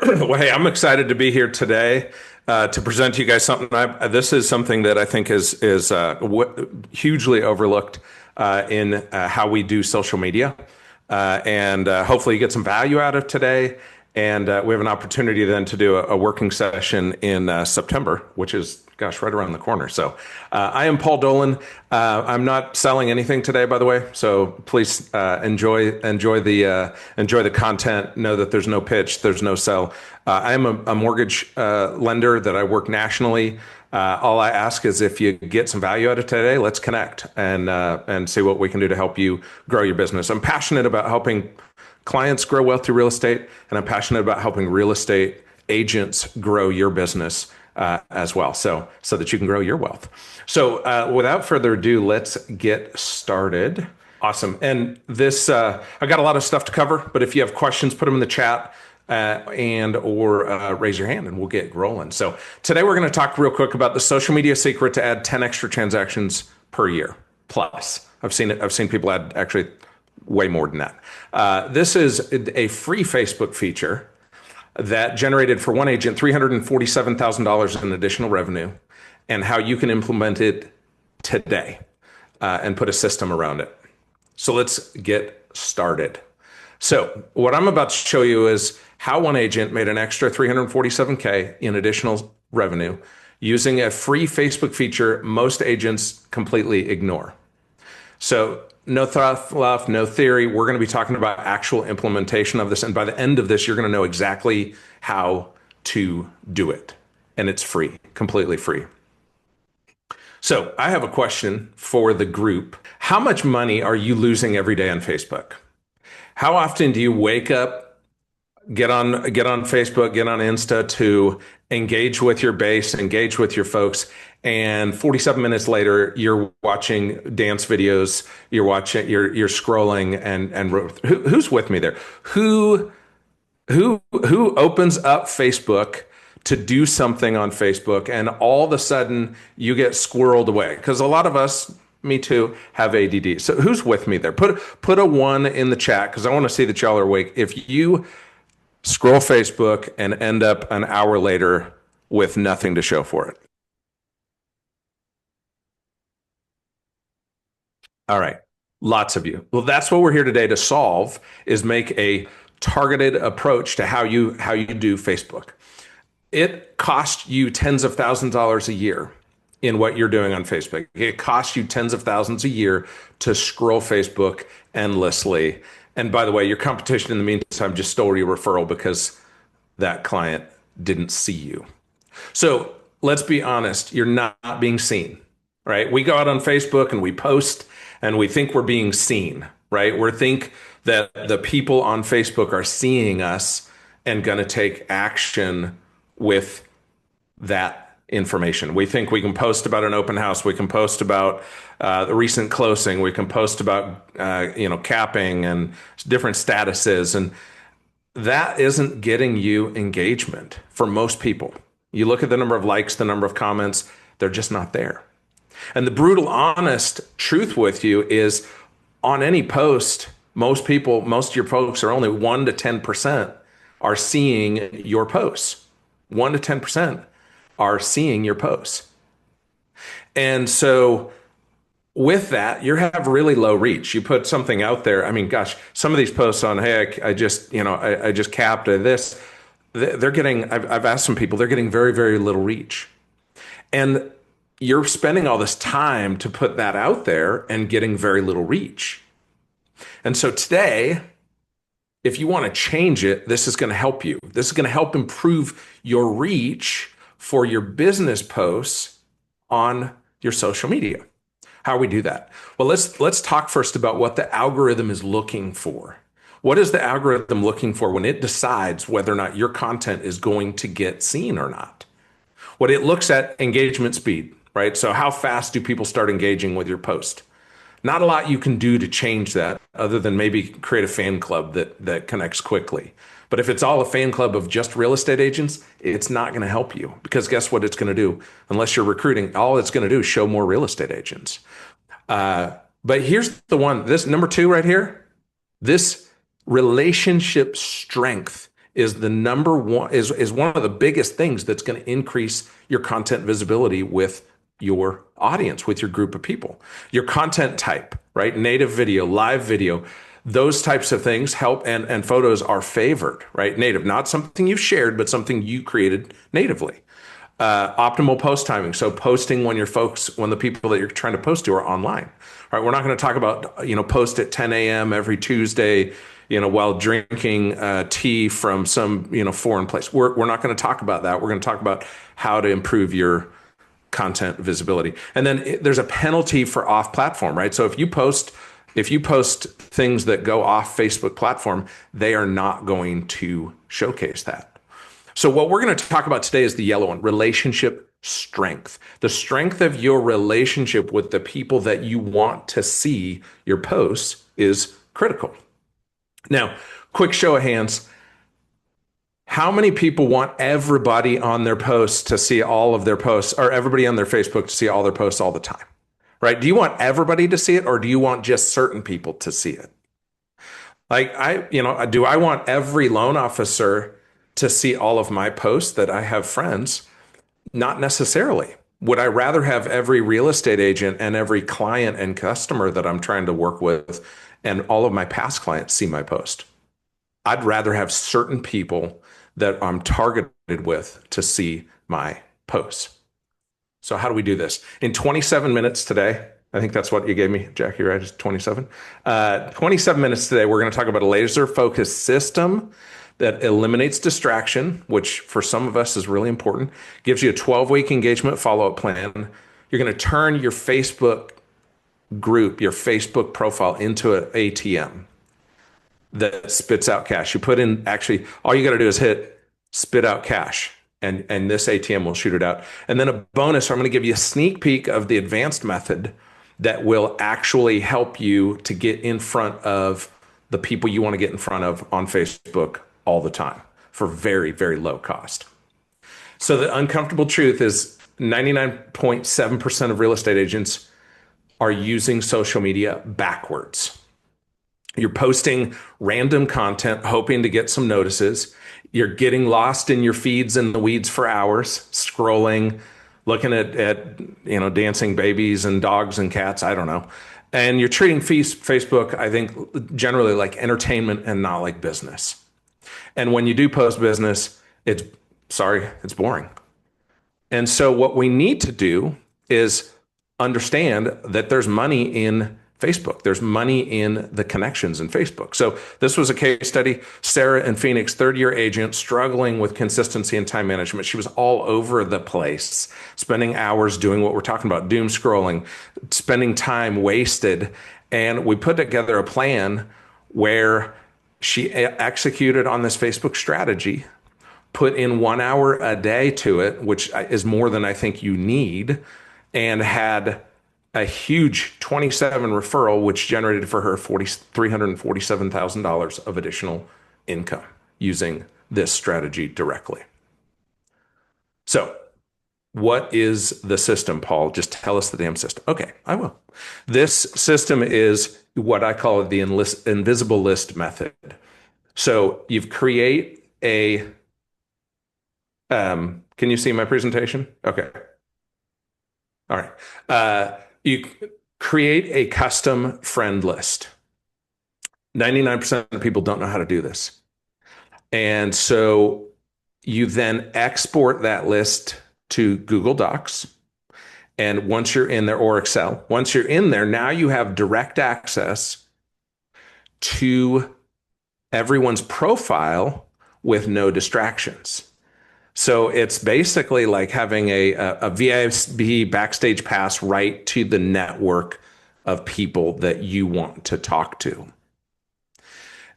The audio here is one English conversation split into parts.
Well, hey, I'm excited to be here today to present to you guys something. This is something that I think is hugely overlooked in how we do social media, and hopefully you get some value out of today. And we have an opportunity then to do a working session in September, which is, gosh, right around the corner. So I am Paul Dolan. I'm not selling anything today, by the way. So please enjoy the content. Know that there's no pitch, there's no sell. I am a mortgage lender that I work nationally. All I ask is if you get some value out of today, let's connect and see what we can do to help you grow your business. I'm passionate about helping clients grow wealth through real estate, and I'm passionate about helping real estate agents grow your business as well, so that you can grow your wealth. So without further ado, let's get started. Awesome. And this, I got a lot of stuff to cover, but if you have questions, put them in the chat or raise your hand and we'll get rolling. So today we're going to talk real quick about the social media secret to add 10 extra transactions per year plus. I've seen people add actually way more than that. This is a free Facebook feature that generated for one agent $347,000 in additional revenue, and how you can implement it today and put a system around it. So let's get started. So what I'm about to show you is how one agent made an extra 347K in additional revenue using a free Facebook feature most agents completely ignore. So no thought left, no theory. We're going to be talking about actual implementation of this. And by the end of this, you're going to know exactly how to do it. And it's free, completely free. So I have a question for the group. How much money are you losing every day on Facebook? How often do you wake up, get on Facebook, get on Insta to engage with your base, engage with your folks, and 47 minutes later, you're watching dance videos, you're scrolling, and who's with me there? Who opens up Facebook to do something on Facebook, and all of a sudden you get squirreled away? Because a lot of us, me too, have ADD. So who's with me there? Put a 1 in the chat, because I want to see that y'all are awake. If you scroll Facebook and end up an hour later with nothing to show for it. All right, lots of you. Well, that's what we're here today to solve, is make a targeted approach to how you do Facebook. It costs you tens of thousands of dollars a year in what you're doing on Facebook. It costs you tens of thousands a year to scroll Facebook endlessly. And by the way, your competition in the meantime just stole your referral because that client didn't see you. So let's be honest, you're not being seen, right? We go out on Facebook and we post and we think we're being seen, right? We think that the people on Facebook are seeing us and going to take action with that information. We think we can post about an open house. We can post about the recent closing. We can post about capping and different statuses, and that isn't getting you engagement for most people. You look at the number of likes, the number of comments, they're just not there. And the brutal, honest truth with you is, on any post, most of your folks are only 1 to 10% are seeing your posts. 1 to 10% are seeing your posts. And so with that, you have really low reach. You put something out there. I mean, gosh, some of these posts on, hey, I just capped this. They're getting, I've asked some people, they're getting very, very little reach. And you're spending all this time to put that out there and getting very little reach. And so today, if you want to change it, this is going to help you. This is going to help improve your reach for your business posts on your social media. How we do that? Well, let's talk first about what the algorithm is looking for. What is the algorithm looking for when it decides whether or not your content is going to get seen or not? What it looks at, engagement speed, right? So how fast do people start engaging with your post? Not a lot you can do to change that other than maybe create a fan club that connects quickly. But if it's all a fan club of just real estate agents, it's not going to help you, because guess what it's going to do? Unless you're recruiting, all it's going to do is show more real estate agents. But here's the one, this number 2 right here, this relationship strength is the number one is one of the biggest things that's going to increase your content visibility with your audience, with your group of people. Your content type, right? Native video, live video, those types of things help, and photos are favored, right? Native, not something you've shared, but something you created natively. Optimal post timing. So posting when the people that you're trying to post to are online. All right, we're not going to talk about, post at 10 a.m. every Tuesday, while drinking tea from some, foreign place. We're not going to talk about that. We're going to talk about how to improve your content visibility. And then there's a penalty for off platform, right? So if you post things that go off Facebook platform, they are not going to showcase that. So what we're going to talk about today is the yellow one, relationship strength. The strength of your relationship with the people that you want to see your posts is critical. Now, quick show of hands. How many people want everybody on their posts to see all of their posts, or everybody on their Facebook to see all their posts all the time? Right? Do you want everybody to see it, or do you want just certain people to see it? Like do I want every loan officer to see all of my posts that I have friends? Not necessarily. Would I rather have every real estate agent and every client and customer that I'm trying to work with and all of my past clients see my post? I'd rather have certain people that I'm targeted with to see my posts. So how do we do this? In 27 minutes today, I think that's what you gave me, Jackie, right? It's 27. 27 minutes today, we're going to talk about a laser-focused system that eliminates distraction, which for some of us is really important, gives you a 12-week engagement follow-up plan. You're going to turn your Facebook group, your Facebook profile into an ATM that spits out cash. You put in, actually, all you got to do is hit spit out cash, and this ATM will shoot it out. And then a bonus, I'm going to give you a sneak peek of the advanced method that will actually help you to get in front of the people you want to get in front of on Facebook all the time for very, very low cost. So the uncomfortable truth is 99.7% of real estate agents are using social media backwards. You're posting random content, hoping to get some notices. You're getting lost in your feeds in the weeds for hours, scrolling, looking at dancing babies and dogs and cats. I don't know. And you're treating Facebook, I think, generally like entertainment and not like business. And when you do post business, it's boring. And so what we need to do is understand that there's money in Facebook. There's money in the connections in Facebook. So this was a case study. Sarah in Phoenix, third-year agent, struggling with consistency and time management. She was all over the place, spending hours doing what we're talking about, doom scrolling, spending time wasted. And we put together a plan where she executed on this Facebook strategy, put in 1 hour a day to it, which is more than I think you need, and had a huge 27 referral, which generated for her $347,000 of additional income using this strategy directly. So what is the system, Paul? Just tell us the damn system. Okay, I will. This system is what I call the invisible list method. So you create a, can you see my presentation? Okay. All right. You create a custom friend list. 99% of people don't know how to do this. And so you then export that list to Google Docs. And once you're in there, or Excel, once you're in there, now you have direct access to everyone's profile with no distractions. So it's basically like having a VIP backstage pass right to the network of people that you want to talk to.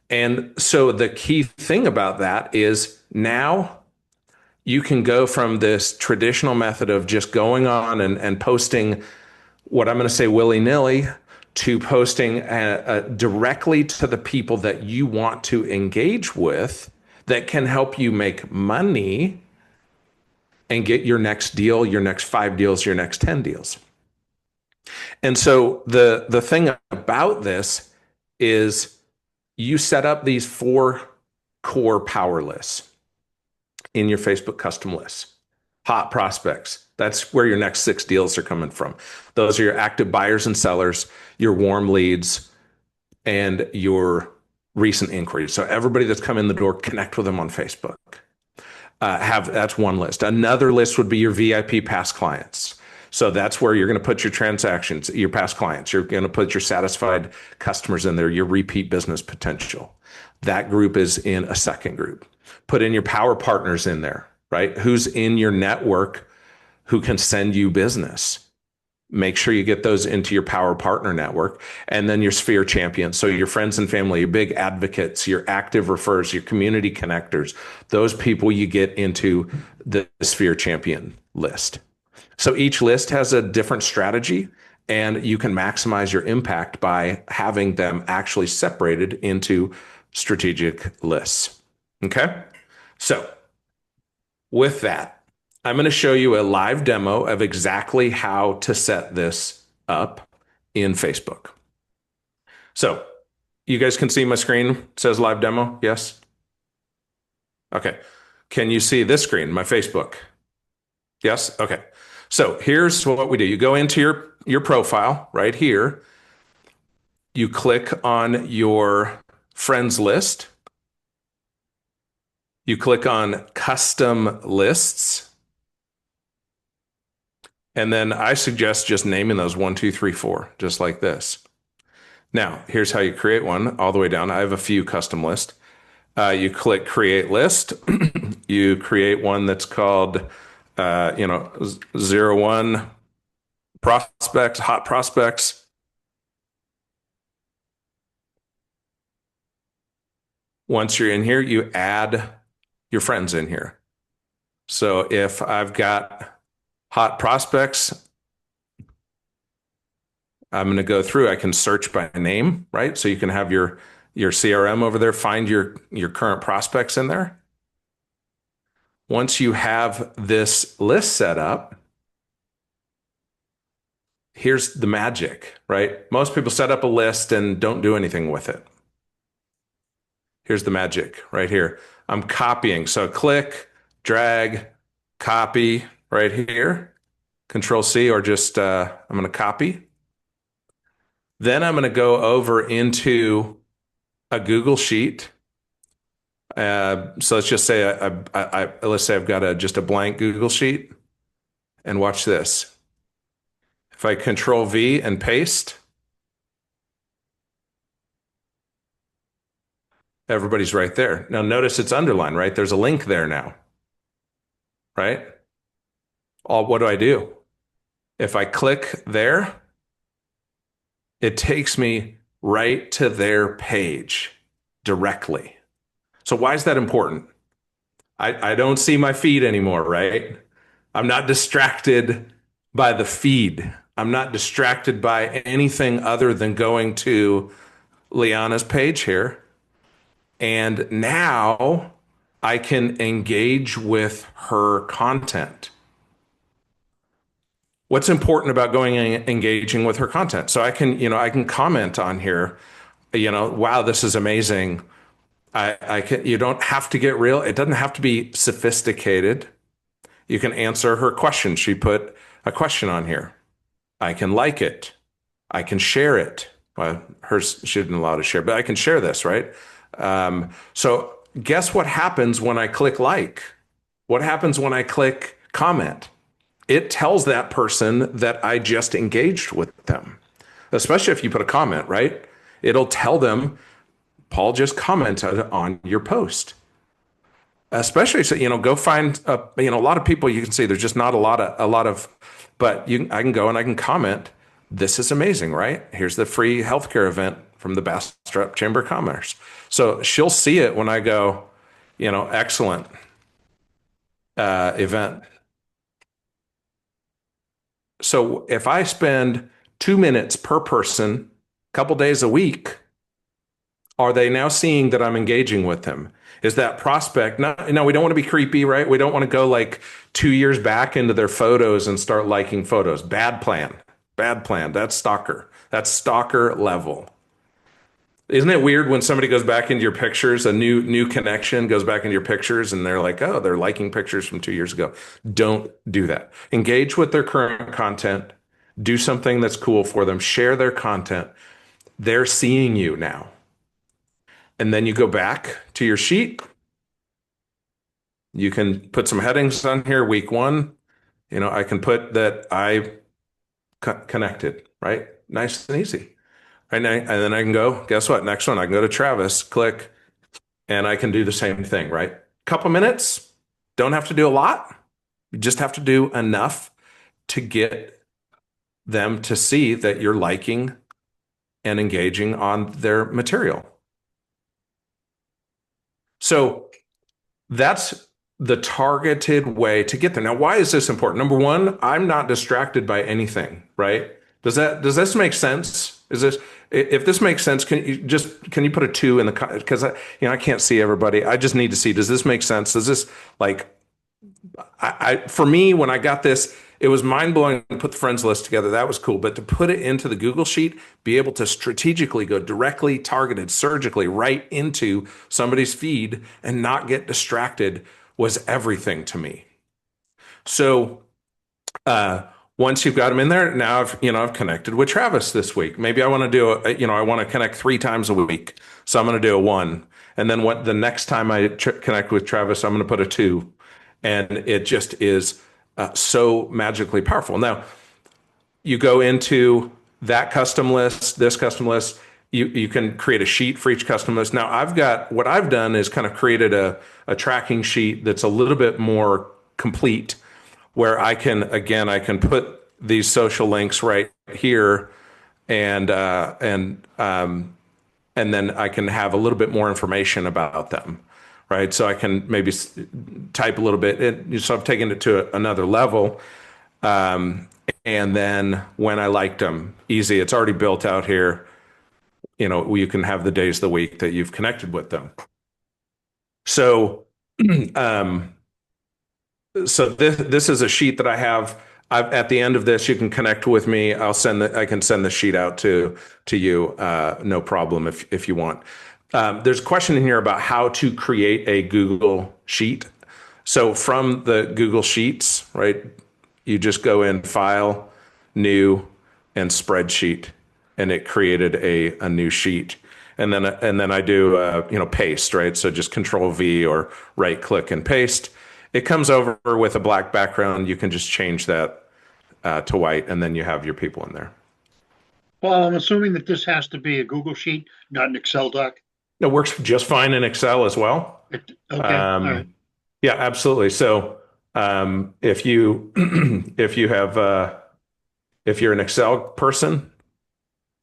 And so the key thing about that is now you can go from this traditional method of just going on and posting what I'm going to say willy-nilly to posting directly to the people that you want to engage with that can help you make money and get your next deal, your next 5 deals, your next 10 deals. And so the thing about this is you set up these 4 core power lists in your Facebook custom lists. Hot prospects. That's where your next six deals are coming from. Those are your active buyers and sellers, your warm leads, and your recent inquiries. So everybody that's come in the door, connect with them on Facebook. That's one list. Another list would be your VIP past clients. So that's where you're going to put your transactions, your past clients. You're going to put your satisfied customers in there, your repeat business potential. That group is in a second group. Put in your power partners in there, right? Who's in your network who can send you business. Make sure you get those into your power partner network. And then your sphere champions. So your friends and family, your big advocates, your active refers, your community connectors, those people you get into the sphere champion list. So each list has a different strategy, and you can maximize your impact by having them actually separated into strategic lists. Okay. So with that, I'm going to show you a live demo of exactly how to set this up in Facebook. So you guys can see my screen. It says live demo. Yes. Okay. Can you see this screen, my Facebook? Yes. Okay. So here's what we do. You go into your profile right here. You click on your friends list. You click on custom lists. And then I suggest just naming those 1, 2, 3, 4, just like this. Now, here's how you create one all the way down. I have a few custom lists. You click create list. You create one that's called, 01 prospects, hot prospects. Once you're in here, you add your friends in here. So if I've got hot prospects, I'm going to go through. I can search by name, right? So you can have your CRM over there, find your current prospects in there. Once you have this list set up, here's the magic, right? Most people set up a list and don't do anything with it. Here's the magic right here. I'm copying. So click, drag, copy right here. Control C, or just I'm going to copy. Then I'm going to go over into a Google Sheet. So let's just say let's say I've got just a blank Google Sheet, and watch this. If I Control V and paste, everybody's right there. Now notice it's underlined, right? There's a link there now, right? What do I do? If I click there, it takes me right to their page directly. So why is that important? I don't see my feed anymore, right? I'm not distracted by the feed. I'm not distracted by anything other than going to Liana's page here. And now I can engage with her content. What's important about going and engaging with her content? So I can comment on here, wow, this is amazing. You don't have to get real. It doesn't have to be sophisticated. You can answer her question. She put a question on here. I can like it. I can share it. Well, hers, she didn't allow to share, but I can share this, right? So guess what happens when I click like? What happens when I click comment? It tells that person that I just engaged with them, especially if you put a comment, right? It'll tell them, Paul just commented on your post. Especially, so, go find, a lot of people you can see, there's just not a lot of, but I can go and I can comment. This is amazing, right? Here's the free healthcare event from the Bastrop Chamber of Commerce. So she'll see it when I go, excellent event. So if I spend 2 minutes per person, a couple days a week, are they now seeing that I'm engaging with them? Is that prospect? No, we don't want to be creepy, right? We don't want to go like 2 years back into their photos and start liking photos. Bad plan. Bad plan. That's stalker. That's stalker level. Isn't it weird when somebody goes back into your pictures, a new connection goes back into your pictures and they're like, oh, they're liking pictures from 2 years ago. Don't do that. Engage with their current content. Do something that's cool for them. Share their content. They're seeing you now. And then you go back to your sheet. You can put some headings on here. Week one, I can put that I connected, right? Nice and easy. Right. And then I can go, guess what? Next one, I can go to Travis, click, and I can do the same thing, right? Couple minutes, don't have to do a lot. You just have to do enough to get them to see that you're liking and engaging on their material. So that's the targeted way to get there. Now, why is this important? Number one, I'm not distracted by anything, right? Does this make sense? If this makes sense, can you put a 2 in the, because I can't see everybody. I just need to see, does this make sense? Does this, like, for me, when I got this, it was mind blowing to put the friends list together. That was cool. But to put it into the Google Sheet, be able to strategically go directly targeted, surgically right into somebody's feed and not get distracted was everything to me. So, once you've got them in there, now I've connected with Travis this week. Maybe I want to do I want to connect 3 times a week. So I'm going to do a 1. And then the next time I connect with Travis, I'm going to put a 2. And it just is so magically powerful. Now, you go into that custom list, this custom list, you can create a sheet for each custom list. Now, what I've done is kind of created a tracking sheet that's a little bit more complete, where I can put these social links right here, and then I can have a little bit more information about them, right? So I can maybe type a little bit. So I've taken it to another level. And then when I liked them, easy, it's already built out here. You can have the days of the week that you've connected with them. So, so this is a sheet that I have. At the end of this, you can connect with me. I can send the sheet out to you, no problem if you want. There's a question in here about how to create a Google Sheet. So from the Google Sheets, right, you just go in File, New, and Spreadsheet, and it created a new sheet. And then I do paste, right? So just Control V or right click and paste. It comes over with a black background. You can just change that to white, and then you have your people in there. Well, I'm assuming that this has to be a Google Sheet, not an Excel doc. It works just fine in Excel as well. Okay. All right. Yeah, absolutely. So if you if you're an Excel person,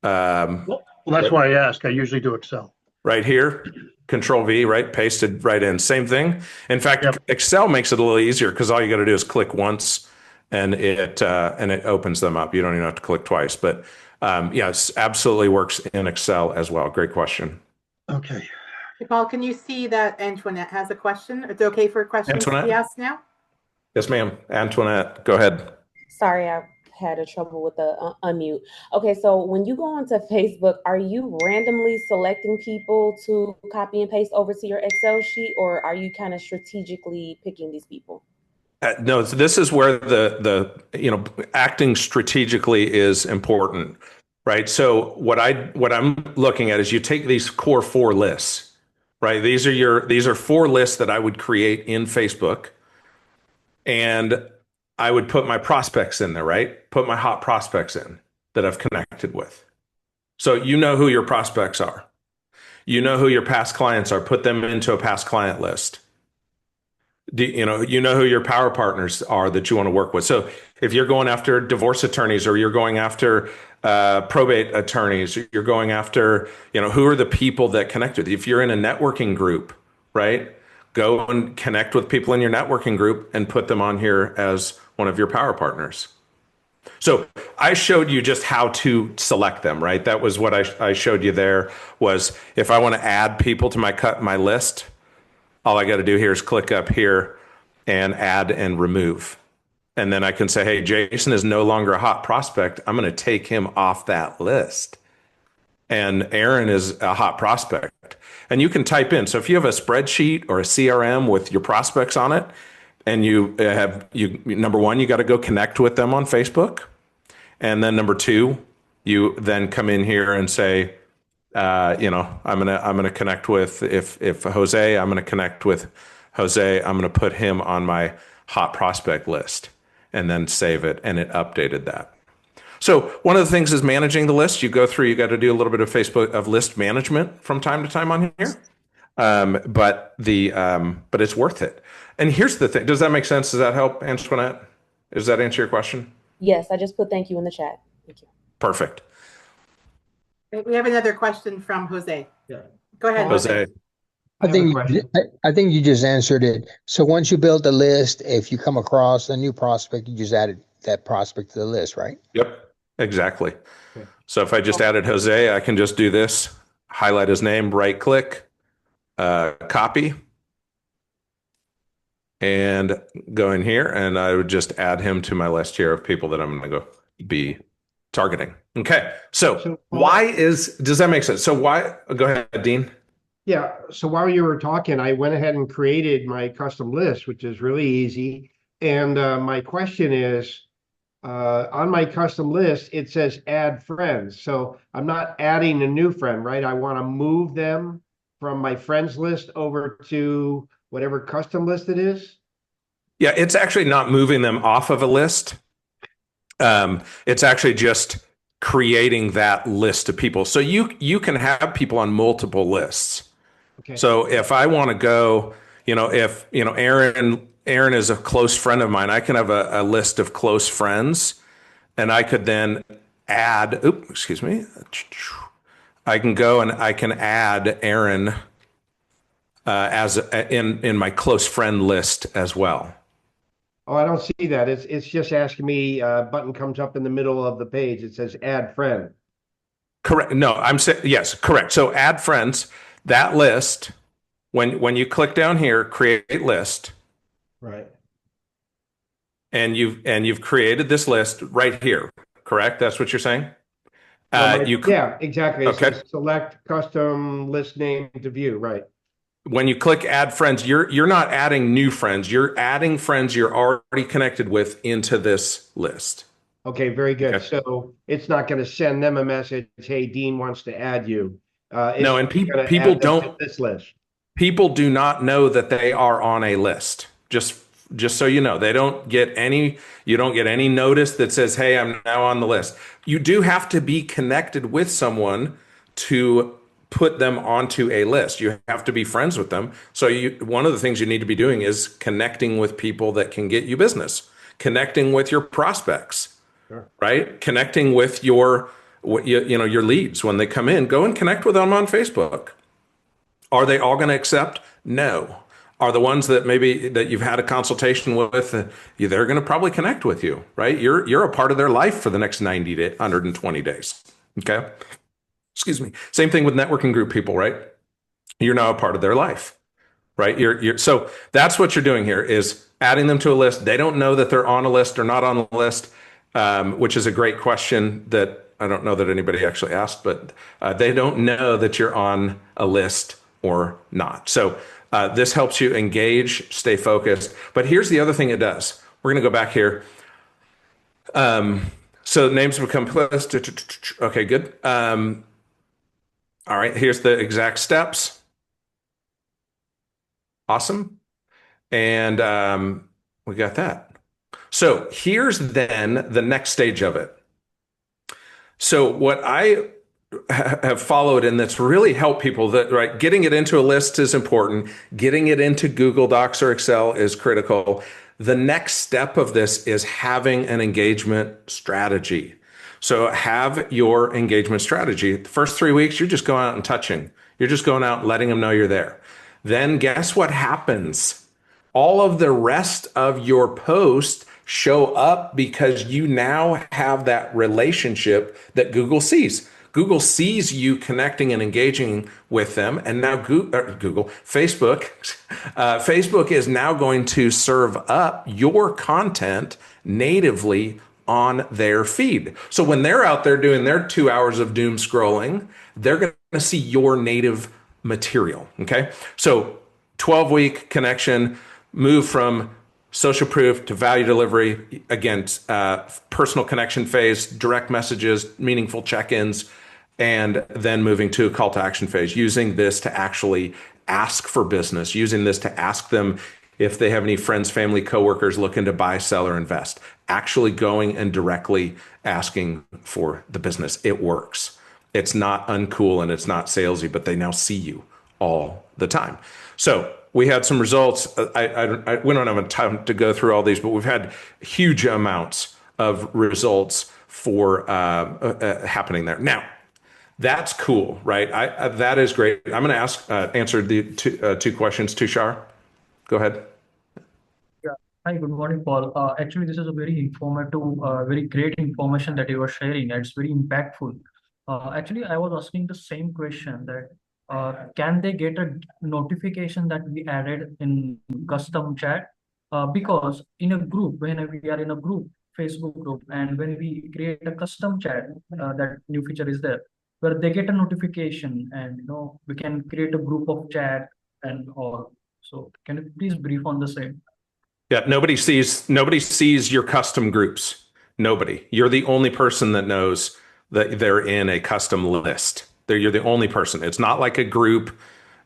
Well, that's why I ask. I usually do Excel. right here, Control V, right, pasted right in. Same thing. In fact, Yep. Excel makes it a little easier because all you got to do is click once, and it opens them up. You don't even have to click twice. But yes, absolutely works in Excel as well. Great question. Okay. Hey, Paul, can you see that Antoinette has a question? It's okay for questions to be asked now? Yes, ma'am. Antoinette, go ahead. Sorry, I had a trouble with the unmute. Okay, so when you go onto Facebook, are you randomly selecting people to copy and paste over to your Excel sheet, or are you kind of strategically picking these people? No, this is where the acting strategically is important, right? So what I'm looking at is you take these core 4 lists, right? These are 4 lists that I would create in Facebook, and I would put my prospects in there, right? Put my hot prospects in that I've connected with. So you know who your prospects are. You know who your past clients are. Put them into a past client list. You know who your power partners are that you want to work with. So if you're going after divorce attorneys, or you're going after probate attorneys, you're going after, who are the people that connect with you? If you're in a networking group, right? Go and connect with people in your networking group and put them on here as one of your power partners. So I showed you just how to select them, right? That was what I showed you there, was if I want to add people to my list, all I got to do here is click up here and add and remove. And then I can say, hey, Jason is no longer a hot prospect. I'm going to take him off that list. and Aaron is a hot prospect. And you can type in. So if you have a spreadsheet or a CRM with your prospects on it, and number one, you got to go connect with them on Facebook. And then number two, you then come in here and say, I'm gonna connect with if Jose, I'm gonna connect with Jose. I'm gonna put him on my hot prospect list, and then save it, and it updated that. So one of the things is managing the list. You go through. You got to do a little bit of Facebook of list management from time to time on here, but it's worth it. And here's the thing. Does that make sense? Does that help, Antoinette? Does that answer your question? Yes, I just put thank you in the chat. Thank you. Perfect. We have another question from Jose. Yeah. Go ahead, Jose. I think you just answered it. So once you build the list, if you come across a new prospect, you just added that prospect to the list, right? Yep, exactly. Okay. So if I just added Jose, I can just do this, highlight his name, right click, copy, and go in here, and I would just add him to my list here of people that I'm going to go be targeting. Okay. So does that make sense? So go ahead, Dean. Yeah. So while you were talking, I went ahead and created my custom list, which is really easy. And my question is, on my custom list, it says add friends. So I'm not adding a new friend, right? I want to move them from my friends list over to whatever custom list it is. Yeah, it's actually not moving them off of a list. It's actually just creating that list of people. So you can have people on multiple lists. Okay. So if I want to go, if Aaron is a close friend of mine, I can have a list of close friends, and I could then add. I can go and I can add Aaron as in my close friend list as well. Oh, I don't see that. It's just asking me. Button comes up in the middle of the page. It says add friend. Correct. No, I'm saying yes. Correct. So add friends. That list. When you click down here, create list. Right. And you've created this list right here. Correct. That's what you're saying. Yeah, exactly. It okay. says select custom list name to view. Right. When you click add friends, you're not adding new friends. You're adding friends you're already connected with into this list. Okay, very good. Okay. So it's not going to send them a message, hey, Dean wants to add you. No, and people don't. This list. People do not know that they are on a list. Just so you know, you don't get any notice that says, hey, I'm now on the list. You do have to be connected with someone to put them onto a list. You have to be friends with them. So one of the things you need to be doing is connecting with people that can get you business, connecting with your prospects, sure. Right? Connecting with your leads when they come in. Go and connect with them on Facebook. Are they all going to accept? No. Are the ones that maybe that you've had a consultation with, they're going to probably connect with you, right? You're a part of their life for the next 90 to 120 days. Okay. Excuse me. Same thing with networking group people, right? You're now a part of their life, right? So that's what you're doing here is adding them to a list. They don't know that they're on a list or not on a list, which is a great question that I don't know that anybody actually asked, but they don't know that you're on a list or not. So this helps you engage, stay focused. But here's the other thing it does. We're going to go back here. So names become list. Okay, good. All right, here's the exact steps. Awesome. And we got that. So here's then the next stage of it. So what I have followed and that's really helped people that, right, getting it into a list is important. Getting it into Google Docs or Excel is critical. The next step of this is having an engagement strategy. So have your engagement strategy. The first 3 weeks, you're just going out and touching. You're just going out and letting them know you're there. Then guess what happens? All of the rest of your posts show up because you now have that relationship that Google sees. Google sees you connecting and engaging with them. And now Facebook is now going to serve up your content natively on their feed. So when they're out there doing their 2 hours of doom scrolling, they're going to see your native material. Okay. So 12-week connection, move from social proof to value delivery. Again, personal connection phase, direct messages, meaningful check-ins, and then moving to a call to action phase, using this to actually ask for business, using this to ask them if they have any friends, family, coworkers looking to buy, sell, or invest, actually going and directly asking for the business. It works. It's not uncool and it's not salesy, but they now see you all the time. So we had some results. We don't have time to go through all these, but we've had huge amounts of results for happening there. Now, that's cool, right? That is great. I'm going to answer the two questions. Tushar, go ahead. Yeah. Hi, good morning, Paul. Actually, this is a very informative, very great information that you are sharing. It's very impactful. Actually, I was asking the same question that can they get a notification that we added in custom chat? Because in a group, when we are in a group, Facebook group, and when we create a custom chat, that new feature is there, where they get a notification, and we can create a group of chat and all. So can you please brief on the same? Yeah, nobody sees your custom groups. Nobody. You're the only person that knows that they're in a custom list. You're the only person. It's not like a group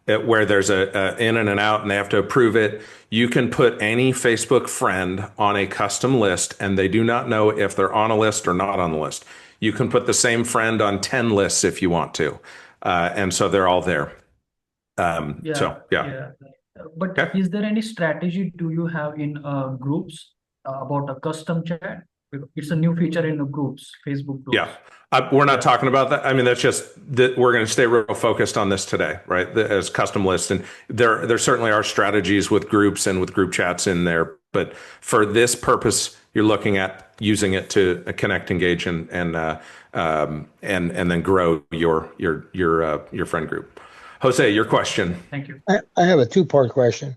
where there's a in and an out and they have to approve it. You can put any Facebook friend on a custom list and they do not know if they're on a list or not on the list. You can put the same friend on 10 lists if you want to. And so they're all there. So, yeah. But Okay. is there any strategy do you have in groups about a custom chat? It's a new feature in the groups, Facebook groups. Yeah. We're not talking about that. I mean, that's just that we're going to stay real focused on this today, right? As custom lists. And there certainly are strategies with groups and with group chats in there. But for this purpose, you're looking at using it to connect, engage, and then grow your friend group. Jose, your question. Thank you. I have a two-part question.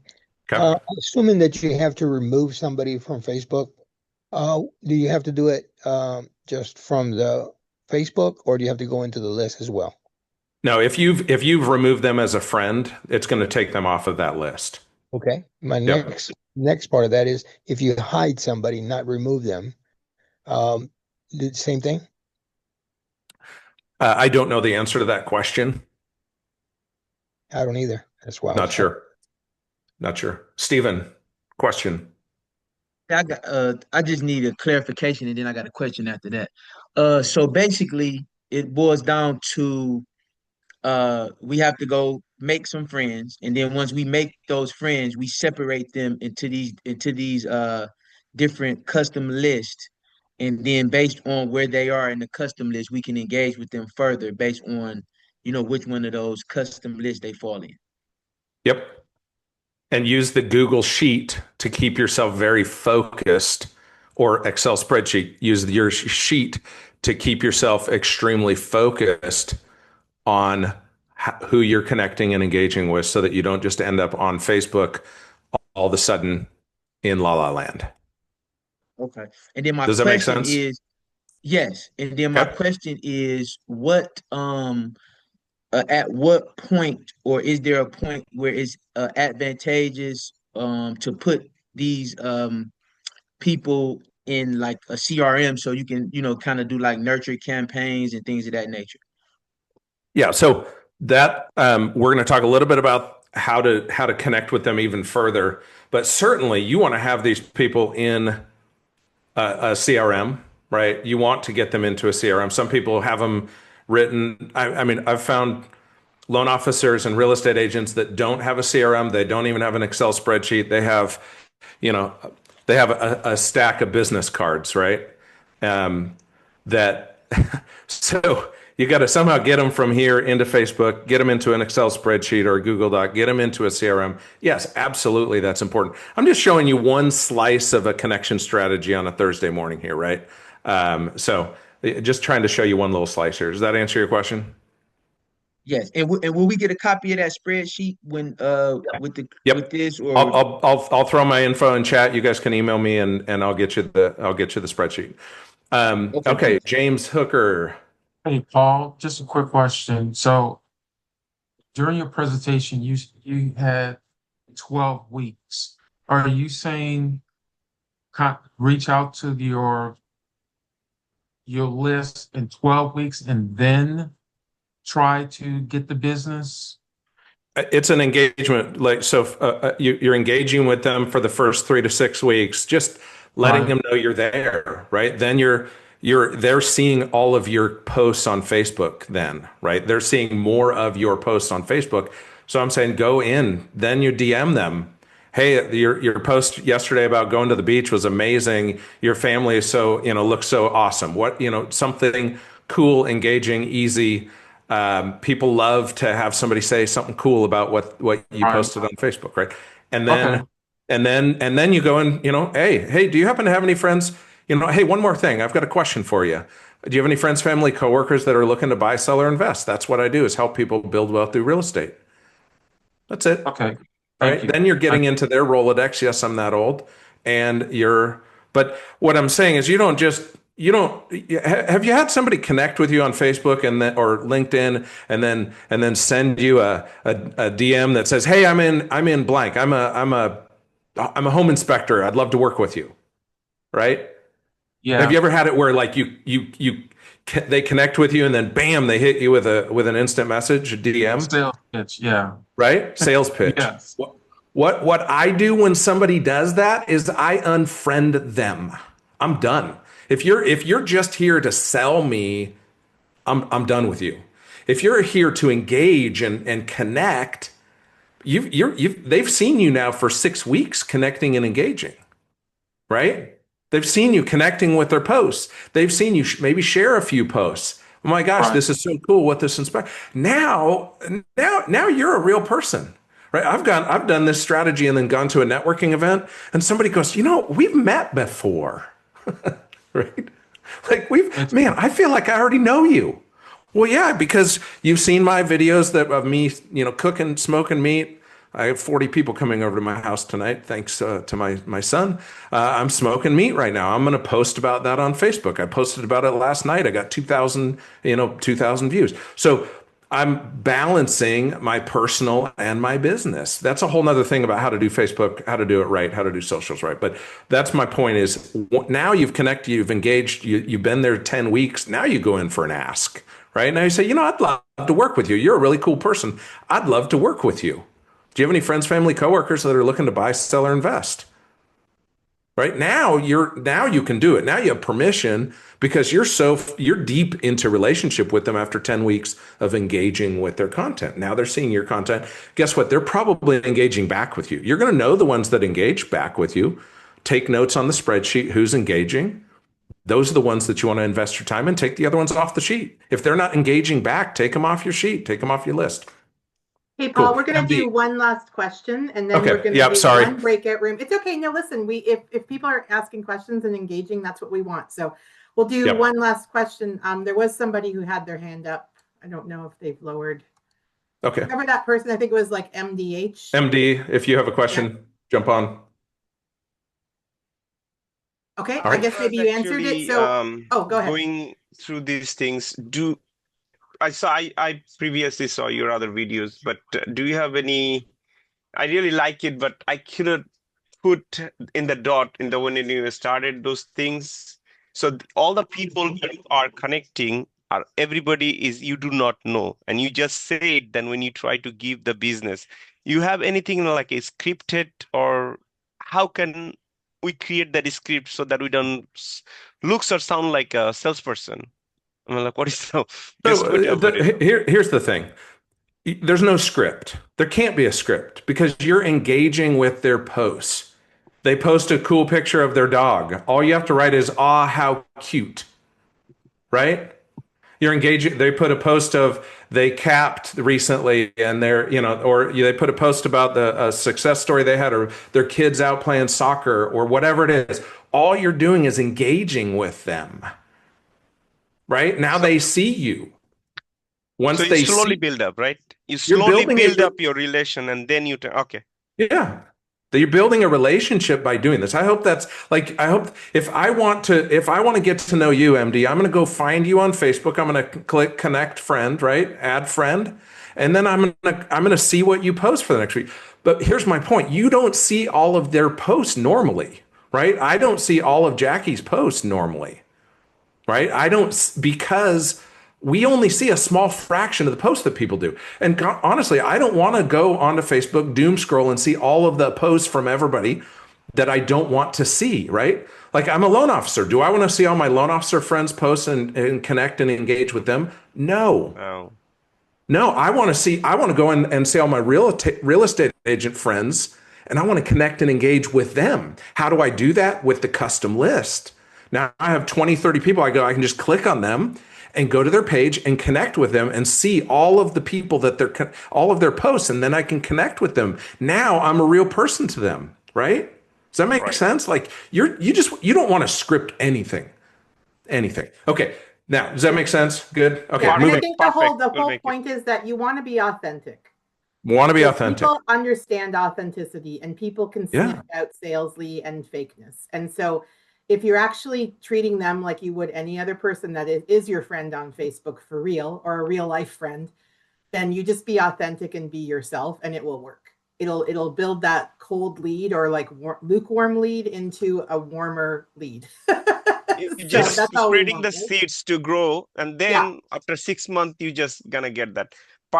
Okay. Assuming that you have to remove somebody from Facebook, do you have to do it just from the Facebook, or do you have to go into the list as well? No, if you've removed them as a friend, it's going to take them off of that list. Okay. My Yep. next part of that is if you hide somebody, not remove them, the same thing? I don't know the answer to that question. I don't either. That's why I Not was- sure. Not sure. Stephen, question. I just need a clarification and then I got a question after that. So basically it boils down to we have to go make some friends, and then once we make those friends, we separate them into these different custom lists. And then based on where they are in the custom list, we can engage with them further based on, which one of those custom lists they fall in. Yep. And use the Google Sheet to keep yourself very focused, or Excel spreadsheet. Use your sheet to keep yourself extremely focused on who you're connecting and engaging with, so that you don't just end up on Facebook all of a sudden in La La Land. Okay. And then my Does that make question sense? is, yes. And then my Okay. question is, at what point, or is there a point where it's advantageous to put these people in like a CRM so you can, kind of do like nurture campaigns and things of that nature? Yeah. So that we're going to talk a little bit about how to connect with them even further. But certainly you want to have these people in a CRM, right? You want to get them into a CRM. Some people have them written. I mean, I've found loan officers and real estate agents that don't have a CRM. They don't even have an Excel spreadsheet. They have, a stack of business cards, right? So you got to somehow get them from here into Facebook, get them into an Excel spreadsheet or a Google Doc, get them into a CRM. Yes, absolutely. That's important. I'm just showing you one slice of a connection strategy on a Thursday morning here, right? So just trying to show you one little slice here. Does that answer your question? Yes. And will we get a copy of that spreadsheet when Yep. with this, or I'll throw my info in chat. You guys can email me and I'll get you the spreadsheet. Okay, Okay, thanks. James Hooker. Hey, Paul, just a quick question. So during your presentation, you had 12 weeks. Are you saying reach out to your list in 12 weeks and then try to get the business? It's an engagement, like so. You're engaging with them for the first 3 to 6 weeks, just letting Right. them know you're there, right? Then they're seeing all of your posts on Facebook. Then, right? They're seeing more of your posts on Facebook. So I'm saying go in. Then you DM them. Hey, your post yesterday about going to the beach was amazing. Your family is so looks so awesome. What something cool, engaging, easy. People love to have somebody say something cool about what you Right. posted on Facebook, right? And Okay. then you go and hey, do you happen to have any friends? Hey, one more thing, I've got a question for you. Do you have any friends, family, coworkers that are looking to buy, sell, or invest? That's what I do, is help people build wealth through real estate. That's it. Okay. All Thank right. you. Then you're getting into their Rolodex. Yes, I'm that old. But what I'm saying is you don't, have you had somebody connect with you on Facebook and then, or LinkedIn and then send you a DM that says, hey, I'm in blank. I'm a home inspector. I'd love to work with you. Right. Have Yeah. you ever had it where like they connect with you and then bam, they hit you with an instant message, a DM? Sales pitch. Yeah. Right? Sales pitch. Yes. What I do when somebody does that is I unfriend them. I'm done. If you're just here to sell me, I'm done with you. If you're here to engage and connect, they've seen you now for 6 weeks connecting and engaging, right? They've seen you connecting with their posts. They've seen you maybe share a few posts. Oh my gosh, Right. this is so cool. What this inspire now you're a real person, right? I've done this strategy and then gone to a networking event, and somebody goes, we've met before, right? Like It's man, I feel like I already know you. Well, yeah, because you've seen my videos of me, cooking, smoking meat. I have 40 people coming over to my house tonight, thanks to my son. I'm smoking meat right now. I'm going to post about that on Facebook. I posted about it last night. I got 2,000 views. So I'm balancing my personal and my business. That's a whole nother thing about how to do Facebook, how to do it right, how to do socials right. But that's my point is now you've connected, you've engaged, you've been there 10 weeks. Now you go in for an ask, right? Now you say, I'd love to work with you. You're a really cool person. I'd love to work with you. Do you have any friends, family, coworkers that are looking to buy, sell, or invest? Right now, you can do it. Now you have permission because you're deep into relationship with them after 10 weeks of engaging with their content. Now they're seeing your content. Guess what? They're probably engaging back with you. You're going to know the ones that engage back with you. Take notes on the spreadsheet. Who's engaging? Those are the ones that you want to invest your time in. Take the other ones off the sheet. If they're not engaging back, take them off your sheet. Take them off your list. Hey, Paul, Cool. we're going to MD. do one last question and then Okay. we're going to Yep. do Sorry. one breakout room. It's okay. No, listen, if people are asking questions and engaging, that's what we want. So we'll do Yep. one last question. There was somebody who had their hand up. I don't know if they've lowered. Okay. Remember that person? I think it was like MDH. MD, if you have a question, jump on. Okay, All I right. guess maybe you answered it. So, go ahead. Going through these things, I previously saw your other videos, but do you have any? I really like it, but I couldn't put in the dot in the when you started those things. So all the people you are connecting are everybody is you do not know, and you just say it. Then when you try to give the business, you have anything like a scripted, or how can we create that script so that we don't looks or sound like a salesperson? I mean, like, what is the best way to avoid it? Here's the thing. There's no script. There can't be a script because you're engaging with their posts. They post a cool picture of their dog. All you have to write is, how cute, right? You're engaging. They put a post of they capped recently and or they put a post about a success story they had or their kids out playing soccer or whatever it is. All you're doing is engaging with them, right? Now they see you. Once So you they slowly see, build up, right? You you're slowly building build it. up your relation and then you okay. Yeah. That you're building a relationship by doing this. I hope that's like, I hope if I want to get to know you, MD, I'm going to go find you on Facebook. I'm going to click connect friend, right? Add friend. And then I'm going to see what you post for the next week. But here's my point. You don't see all of their posts normally, right? I don't see all of Jackie's posts normally, right? I don't, because we only see a small fraction of the posts that people do. And honestly, I don't want to go onto Facebook, doom scroll, and see all of the posts from everybody that I don't want to see, right? Like, I'm a loan officer. Do I want to see all my loan officer friends post and connect and engage with them? No. Oh, No, I want to go in and see all my real estate agent friends, and I want to connect and engage with them. How do I do that? With the custom list. Now I have 20, 30 people. I can just click on them and go to their page and connect with them and see all of the people all of their posts, and then I can connect with them. Now I'm a real person to them, right? Does that make sense? Like, you don't want to script anything. Okay. Now, does that make sense? Good. Okay. Yeah, and I Moving. think Perfect. the We'll whole make it. point is that you want to be authentic. Want to be Because authentic. people understand authenticity, and people can see Yeah. out salesly and fakeness. And so if you're actually treating them like you would any other person that is your friend on Facebook for real, or a real life friend, then you just be authentic and be yourself, and it will work. It'll build that cold lead, or like lukewarm lead, into a warmer lead. You So just that's all we spreading want, the right? seeds to grow, and Yeah, then after 6 months, you just gonna get that.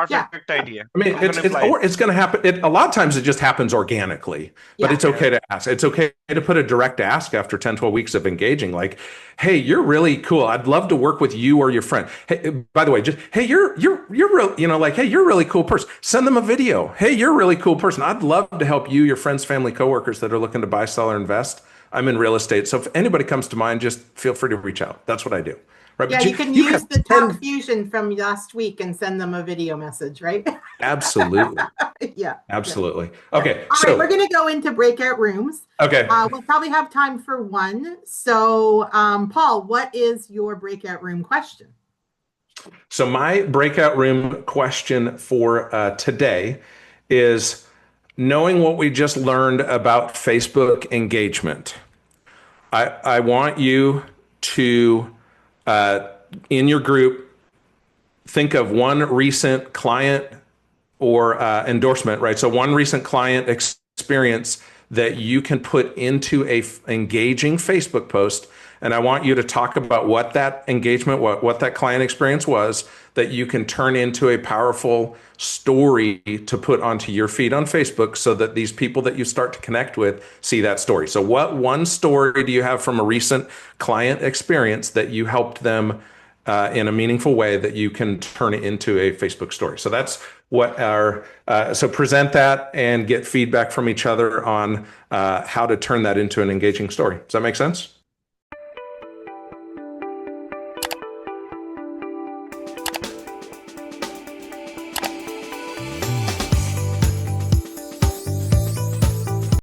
yeah, Perfect idea. I mean, I'm gonna apply it. it's going to happen. A lot of times it just happens organically, but yeah. it's okay to ask. It's okay to put a direct ask after 10, 12 weeks of engaging. Like, hey, you're really cool. I'd love to work with you or your friend. Hey, by the way, just, hey, you're real, like, hey, you're a really cool person. Send them a video. Hey, you're a really cool person. I'd love to help you, your friends, family, coworkers that are looking to buy, sell, or invest. I'm in real estate. So if anybody comes to mind, just feel free to reach out. That's what I do. Right. Yeah, But you can you use have the 10. Talk Fusion from last week and send them a video message, right? Absolutely. Yeah. Absolutely. Yeah. Okay. All So, right, we're going to go into breakout rooms. okay. We'll probably have time for one. So, Paul, what is your breakout room question? So my breakout room question for today is, knowing what we just learned about Facebook engagement. I want you to, in your group, think of one recent client or endorsement, right? So one recent client experience that you can put into a engaging Facebook post. And I want you to talk about what that engagement, what that client experience was, that you can turn into a powerful story to put onto your feed on Facebook, so that these people that you start to connect with see that story. So what one story do you have from a recent client experience that you helped them in a meaningful way that you can turn it into a Facebook story? So that's what so present that and get feedback from each other on how to turn that into an engaging story. Does that make sense?